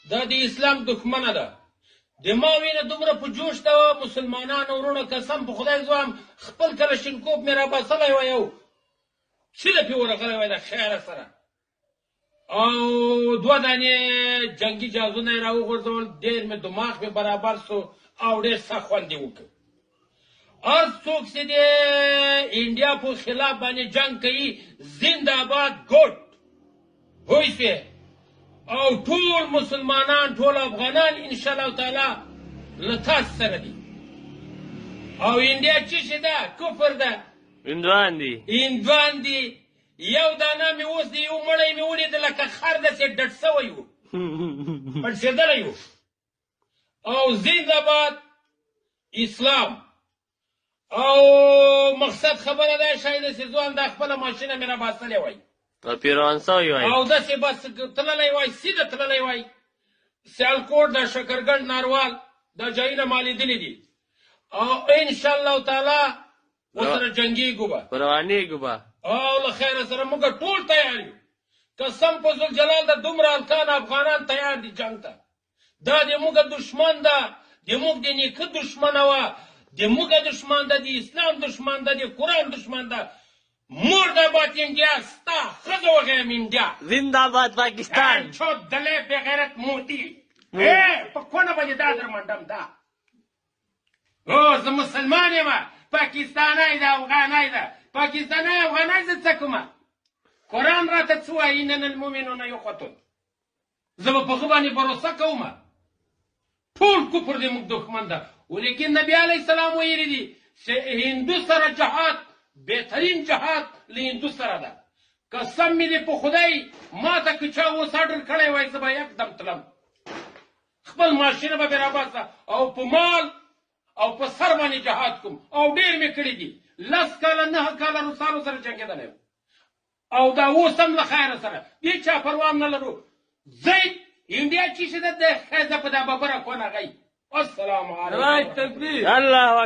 دا د اسلام دښمنه ده. د ما وینه دومره په جوش ده وه، مسلمانانو وروڼه قسم په خدای زوام خپل کلشینکوف مې راباسلی وه، یو سیده پې ورغلی وی د خیره سره، او 2 دانې جنګي جهازونه یې راوغورځول، ډېر مې دماغ مې برابر سو او ډېر سخت خوند یې وکړ. هر څوک چې د انډیا په خلاف باندې جنګ کوي، زنده‌باد ګوډ پوه شوې، او ټول مسلمانان ټول افغانان انشاءالله تعالی له تاسو سره دي. او انډیا څه شی ده؟ کفر ده، هندوان دي. هندوان دي. یو دانه مې اوس د یو مړی مې ولید لکه خر داسې ډډ سوی و، پړسېدلی و. او زنده‌باد اسلام. او مقصد خبره ده شاید چې ځوان دا خپله ماشینه مې راباسلی وای او پیروان سوی وای، او داسې بس تللی وای، سیده تللی وای. سیالکوټ د شکرګنډ ناروال دا ځایونه ما لیدلي دي، او انشاءالله تعالی ورسره جنګېږو به، روانېږو به، او له خیره سره موږ ټول تیار یو. قسم په ذوالجلال د دومره هلکان افغانان تیار دي جنګ ته. دا د موږ دشمن ده، د موږ د نیکه دشمنه وه، د موږ دشمن ده، د اسلام دشمن ده، د قرآن دشمن ده. مرداباد انډیا ستا ښځه وغیم انډیا زنده‌باد پاکستان. چو دلی بغیرت مودي په کونه باندې دا در منډم ده. او زه مسلمان یم، پاکستانی ده افغانی ده، پاکستانی افغانی زه څه کومه؟ قرآن راته څه وایي؟ انن المؤمنون اخوة. زه به په هغه باندې بروسه کومه. ټول کفر د موږ دښمن ده، ولیکن نبی علیه السلام ویلي دي چې هندو سره جهاد بهترین جهاد له هندو سره ده. قسم مې دی په خدای، ما ته که چا اوس اډر کړی وای زه به یکدم تلم، خپل ماشینه به مې راباسه او په مال او په سر باندې جهاد کوم. او ډېر مې کړي دي، 10 کاله 9 کاله روسانو سره جنګېدلی یم، او دا اوس هم له خیره سره دې چا پروا نه لرو. ځئ انډیا چې شي ده د ښځه په دا ببره کونه غی. السلام علیکم. الله